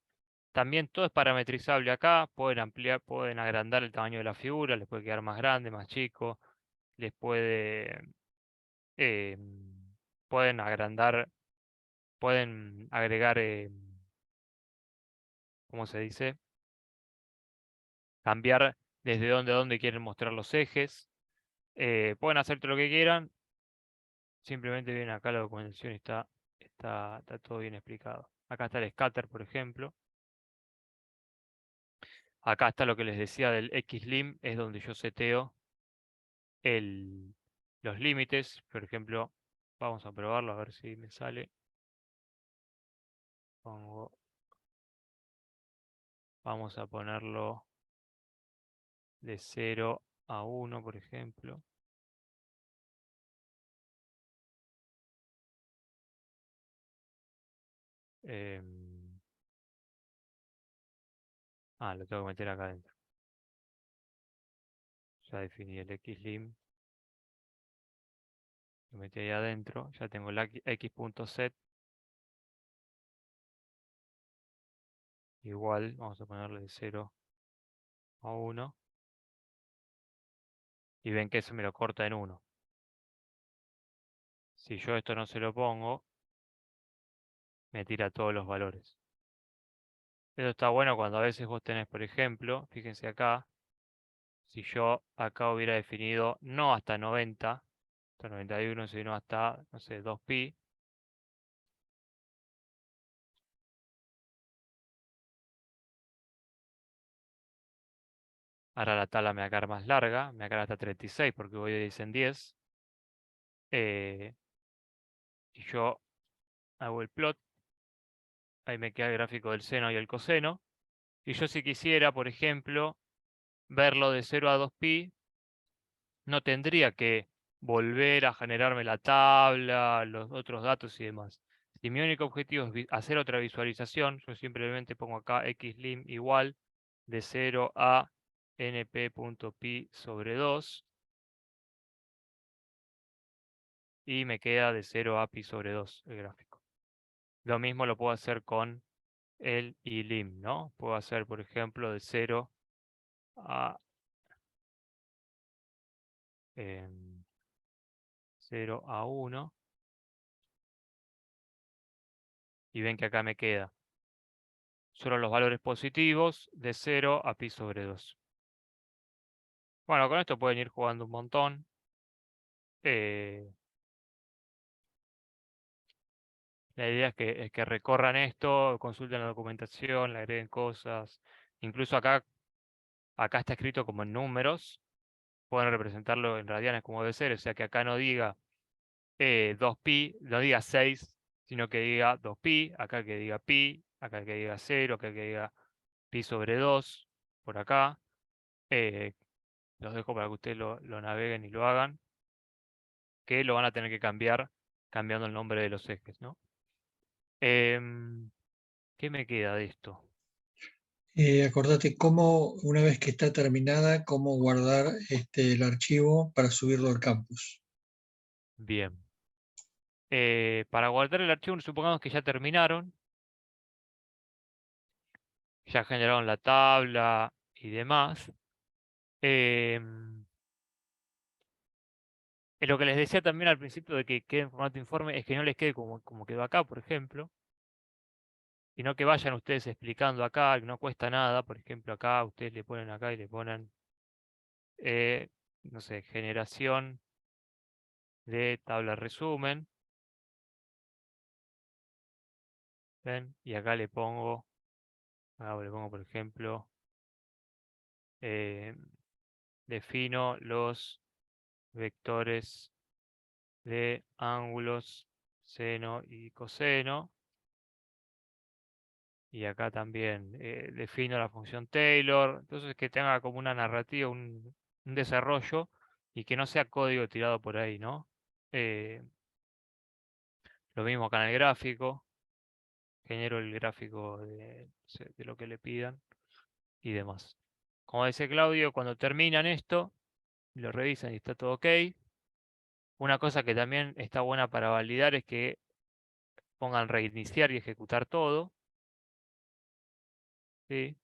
También todo es parametrizable acá, pueden ampliar, pueden agrandar el tamaño de la figura, les puede quedar más grande, más chico, les eh, pueden agrandar, pueden agregar, ¿cómo se dice? Cambiar desde dónde a dónde quieren mostrar los ejes. Pueden hacer todo lo que quieran, simplemente vienen acá la documentación y está todo bien explicado. Acá está el scatter, por ejemplo. Acá está lo que les decía del XLIM, es donde yo seteo los límites. Por ejemplo, vamos a probarlo a ver si me sale. Vamos a ponerlo de 0 a 1, por ejemplo. Lo tengo que meter acá adentro. Ya definí el XLIM. Lo metí ahí adentro. Ya tengo el x.set. Igual, vamos a ponerle de 0 a 1. Y ven que eso me lo corta en 1. Si yo esto no se lo pongo, me tira todos los valores. Eso está bueno cuando a veces vos tenés, por ejemplo, fíjense acá, si yo acá hubiera definido no hasta 90, hasta 91, sino hasta, no sé, 2pi. Ahora la tabla me va a quedar más larga, me va a quedar hasta 36 porque voy de 10 en 10. Y yo hago el plot, ahí me queda el gráfico del seno y el coseno. Y yo si quisiera, por ejemplo, verlo de 0 a 2pi, no tendría que volver a generarme la tabla, los otros datos y demás. Si mi único objetivo es hacer otra visualización, yo simplemente pongo acá xlim igual de 0 a np.pi sobre 2 y me queda de 0 a pi sobre 2 el gráfico. Lo mismo lo puedo hacer con el ilim, ¿no? Puedo hacer, por ejemplo, de 0 a 0 a 1 y ven que acá me queda solo los valores positivos de 0 a pi sobre 2. Bueno, con esto pueden ir jugando un montón. La idea es que recorran esto, consulten la documentación, le agreguen cosas. Incluso acá está escrito como en números. pueden representarlo en radianes como debe ser, o sea que acá no diga 2pi, no diga 6, sino que diga 2pi, acá que diga pi, acá que diga 0, acá que diga pi sobre 2, por acá. Los dejo para que ustedes lo naveguen y lo hagan, que lo van a tener que cambiar cambiando el nombre de los ejes, ¿no? ¿Qué me queda de esto? Acordate cómo, una vez que está terminada, cómo guardar el archivo para subirlo al campus. Bien. Para guardar el archivo, supongamos que ya terminaron, ya generaron la tabla y demás. Lo que les decía también al principio de que quede en formato informe es que no les quede como quedó acá, por ejemplo, sino que vayan ustedes explicando acá, que no cuesta nada. Por ejemplo, acá ustedes le ponen acá y le ponen, no sé, generación de tabla resumen. ¿Ven? Y acá le pongo, por ejemplo, defino los vectores de ángulos seno y coseno. Y acá también defino la función Taylor. Entonces que tenga como una narrativa, un desarrollo y que no sea código tirado por ahí, ¿no? Lo mismo acá en el gráfico. Genero el gráfico de lo que le pidan y demás. Como dice Claudio, cuando terminan esto, lo revisan y está todo ok. Una cosa que también está buena para validar es que pongan reiniciar y ejecutar todo. ¿Sí?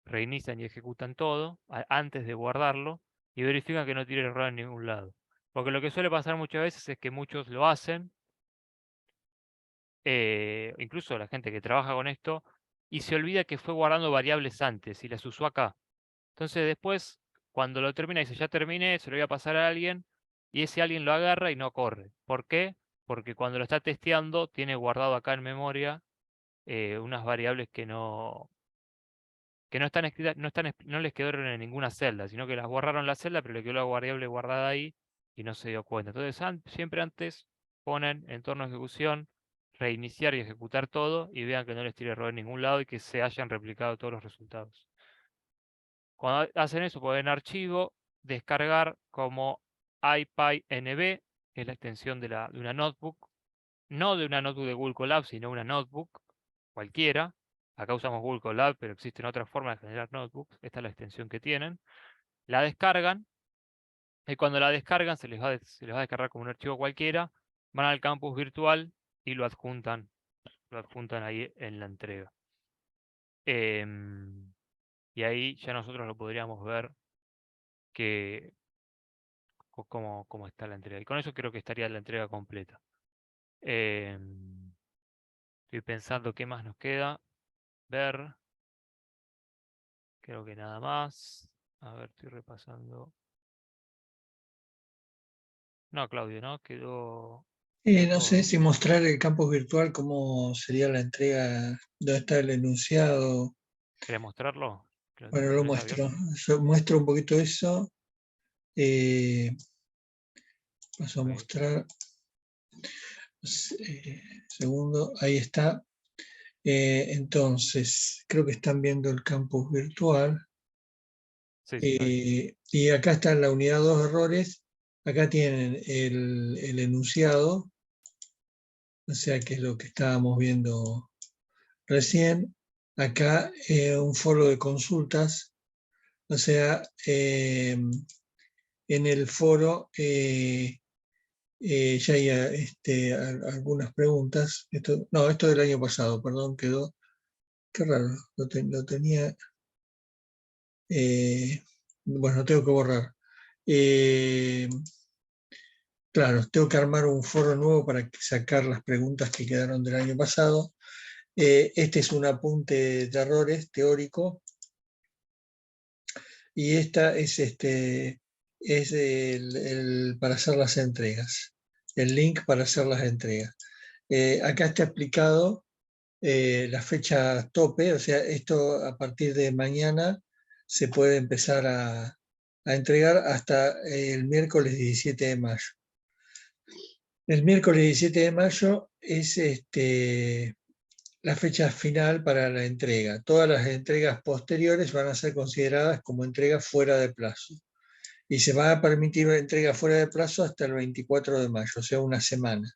Reinician y ejecutan todo antes de guardarlo y verifican que no tiene error en ningún lado. Porque lo que suele pasar muchas veces es que muchos lo hacen, incluso la gente que trabaja con esto, y se olvida que fue guardando variables antes y las usó acá. Entonces después, cuando lo termina, dice, ya terminé, se lo voy a pasar a alguien, y ese alguien lo agarra y no corre. ¿Por qué? Porque cuando lo está testeando, tiene guardado acá en memoria unas variables que no están escritas, no les quedaron en ninguna celda, sino que las borraron la celda, pero le quedó la variable guardada ahí y no se dio cuenta. Entonces, siempre antes ponen entorno de ejecución, reiniciar y ejecutar todo, y vean que no les tire error en ningún lado y que se hayan replicado todos los resultados. Cuando hacen eso, pueden archivo, descargar como IPyNB, que es la extensión de una notebook, no de una notebook de Google Colab, sino una notebook cualquiera. Acá usamos Google Colab, pero existen otras formas de generar notebooks. Esta es la extensión que tienen. La descargan, y cuando la descargan se les va a descargar como un archivo cualquiera. Van al campus virtual y lo adjuntan ahí en la entrega. Y ahí ya nosotros lo podríamos ver cómo está la entrega. Y con eso creo que estaría la entrega completa. Estoy pensando qué más nos queda ver. Creo que nada más. A ver, estoy repasando. No, Claudio, ¿no? Quedó No sé todo. si mostrar el campus virtual, cómo sería la entrega, dónde está el enunciado. ¿Querés mostrarlo? Bueno, ¿Lo lo tenés muestro. abierto? Yo muestro un poquito eso. Paso a Ok. mostrar. Segundo, ahí está. Entonces, creo que están viendo el campus virtual. Sí, sí, está bien. Y acá está la unidad 2 errores. Acá tienen el enunciado, o sea que es lo que estábamos viendo recién. Acá un foro de consultas, o sea, en el foro ya hay algunas preguntas. No, esto del año pasado, perdón, quedó. Qué raro, lo tenía. Bueno, tengo que borrar. Claro, tengo que armar un foro nuevo para sacar las preguntas que quedaron del año pasado. Este es un apunte de errores teórico y esta es, para hacer las entregas, el link para hacer las entregas. Acá está explicado la fecha tope, o sea, esto a partir de mañana se puede empezar a entregar hasta el miércoles 17 de mayo. El miércoles 17 de mayo es la fecha final para la entrega. Todas las entregas posteriores van a ser consideradas como entregas fuera de plazo. Y se va a permitir entrega fuera de plazo hasta el 24 de mayo, o sea, una semana.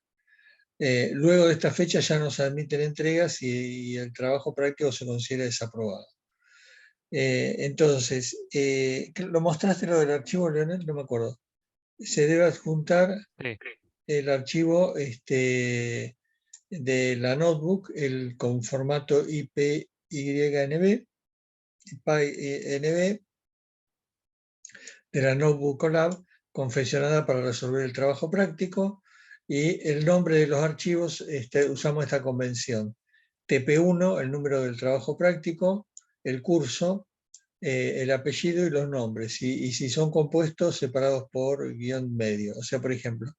Luego de esta fecha ya no se admiten entregas y el trabajo práctico se considera desaprobado. Entonces, ¿lo mostraste lo del archivo, Leonel? No me acuerdo. Se debe adjuntar Sí. el archivo de la notebook, con formato IPYNB, PyNB, de la notebook Colab, confeccionada para resolver el trabajo práctico, y el nombre de los archivos, usamos esta convención. TP1, el número del trabajo práctico, el curso, el apellido y los nombres, y si son compuestos, separados por guión medio. O sea, por ejemplo,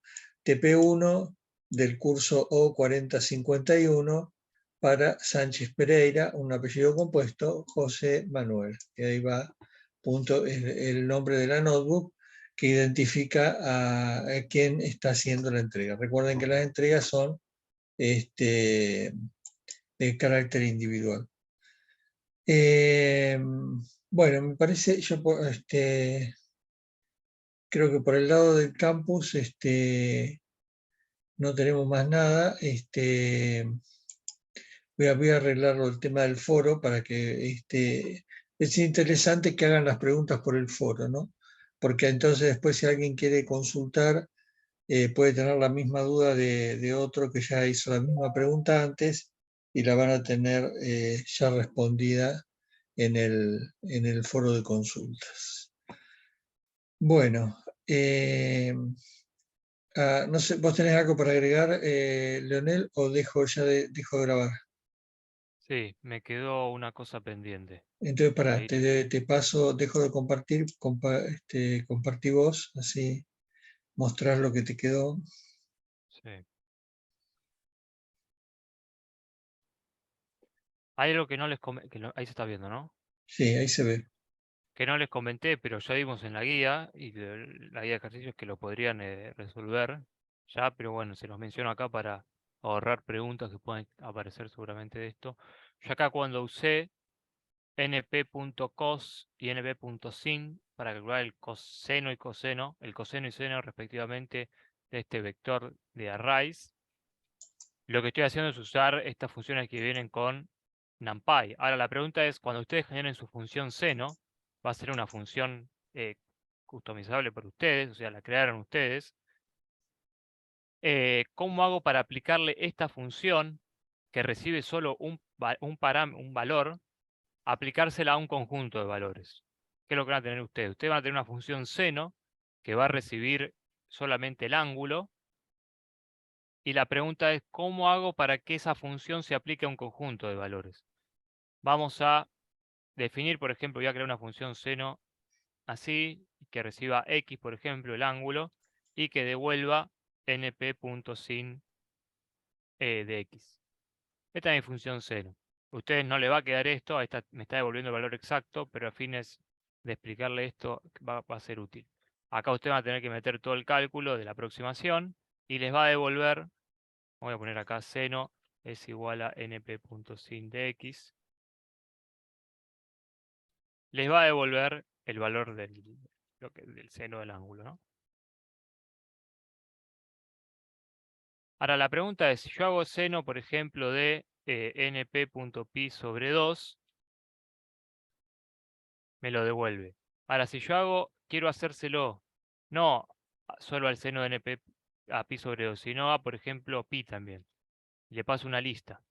TP1 del curso O4051 para Sánchez Pereira, un apellido compuesto, José Manuel. Y ahí va, punto, el nombre de la notebook que identifica a quién está haciendo la entrega. Recuerden que las entregas son de carácter individual. Bueno, me parece, yo creo que por el lado del campus no tenemos más nada. Voy a arreglar el tema del foro para que es interesante que hagan las preguntas por el foro, ¿no? Porque entonces después si alguien quiere consultar, puede tener la misma duda de otro que ya hizo la misma pregunta antes y la van a tener ya respondida en el foro de consultas. Bueno, no sé, ¿vos tenés algo para agregar, Leonel, o dejo de grabar? Sí, me quedó una cosa pendiente. Entonces, pará, Ahí, te paso, dejo de compartir, compartí vos, así mostrás lo que te quedó. sí. Hay algo que no les comenté, ahí se está viendo, ¿no? Sí, ahí se ve. Que no les comenté, pero ya vimos en la guía, y la guía de ejercicios que lo podrían resolver ya, pero bueno, se los menciono acá para ahorrar preguntas que pueden aparecer seguramente de esto. Yo acá cuando usé np.cos y np.sin para calcular el coseno y seno respectivamente de este vector de arrays, lo que estoy haciendo es usar estas funciones que vienen con NumPy. Ahora la pregunta es, cuando ustedes generen su función seno, va a ser una función customizable por ustedes, o sea, la crearon ustedes. ¿Cómo hago para aplicarle esta función que recibe solo un valor, aplicársela a un conjunto de valores? ¿Qué es lo que van a tener ustedes? Ustedes van a tener una función seno que va a recibir solamente el ángulo. Y la pregunta es, ¿cómo hago para que esa función se aplique a un conjunto de valores? Vamos a definir, por ejemplo, voy a crear una función seno así, que reciba x, por ejemplo, el ángulo, y que devuelva np.sin de x. Esta es mi función seno. A ustedes no le va a quedar esto, me está devolviendo el valor exacto, pero a fines de explicarle esto va a ser útil. Acá ustedes van a tener que meter todo el cálculo de la aproximación y les va a devolver, voy a poner acá seno es igual a np.sin de x, les va a devolver el valor del seno del ángulo, ¿no? Ahora la pregunta es, si yo hago seno, por ejemplo, de np.pi sobre 2, me lo devuelve. Ahora, si yo quiero hacérselo no solo al seno de np a pi sobre 2, sino a, por ejemplo, pi también. Le paso una lista.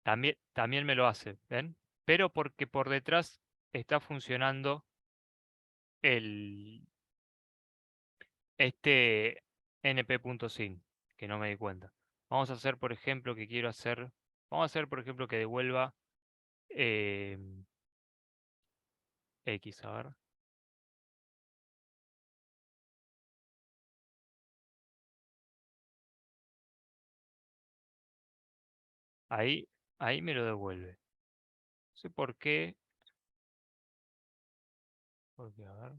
También me lo hace, ¿ven? Pero porque por detrás está funcionando este np.sin, que no me di cuenta. Vamos a hacer, por ejemplo, vamos a hacer, por ejemplo, que devuelva x, a ver. Ahí me lo devuelve. No sé por qué. Porque, a ver.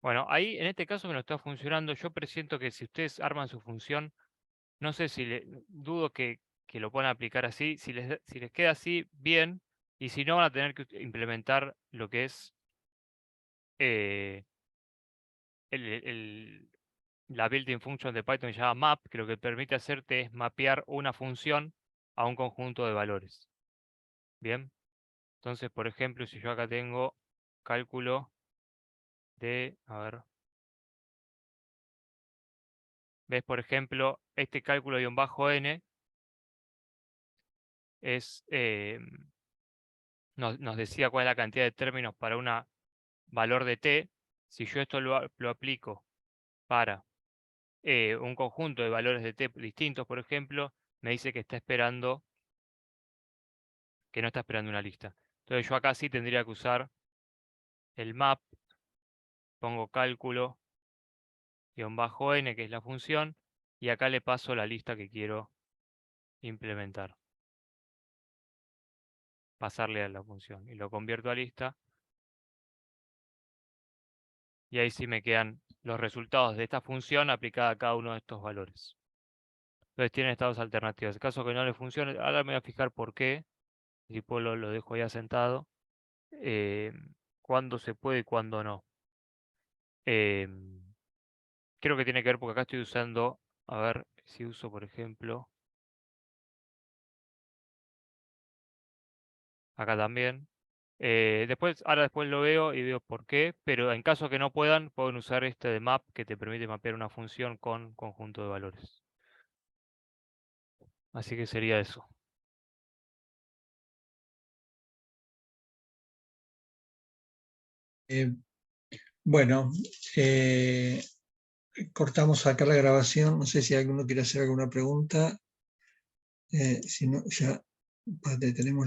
Bueno, ahí en este caso me lo está funcionando. Yo presiento que si ustedes arman su función, no sé si dudo que lo puedan aplicar así. Si les queda así, bien. Y si no, van a tener que implementar lo que es la built-in function de Python que se llama map, que lo que permite hacerte es mapear una función a un conjunto de valores. Bien. Entonces, por ejemplo, si yo acá tengo cálculo de, a ver, ves, por ejemplo, este cálculo de -n es, nos decía cuál es la cantidad de términos para un valor de t. Si yo esto lo aplico para un conjunto de valores de t distintos, por ejemplo, me dice que está esperando, que no está esperando una lista. Entonces yo acá sí tendría que usar el map, pongo cálculo -n, que es la función, y acá le paso la lista que quiero implementar. Pasarle a la función y lo convierto a lista. Y ahí sí me quedan los resultados de esta función aplicada a cada uno de estos valores. Entonces tienen estados alternativos. En caso que no le funcione, ahora me voy a fijar por qué. Si puedo lo dejo ya sentado. Cuándo se puede y cuándo no. Creo que tiene que ver porque acá estoy usando, a ver si uso por ejemplo, acá también. Ahora después lo veo y veo por qué, pero en caso que no puedan, pueden usar este de map que te permite mapear una función con conjunto de valores. Así que sería eso. Bueno, cortamos acá la grabación. No sé si alguno quiere hacer alguna pregunta. Si no, ya detenemos la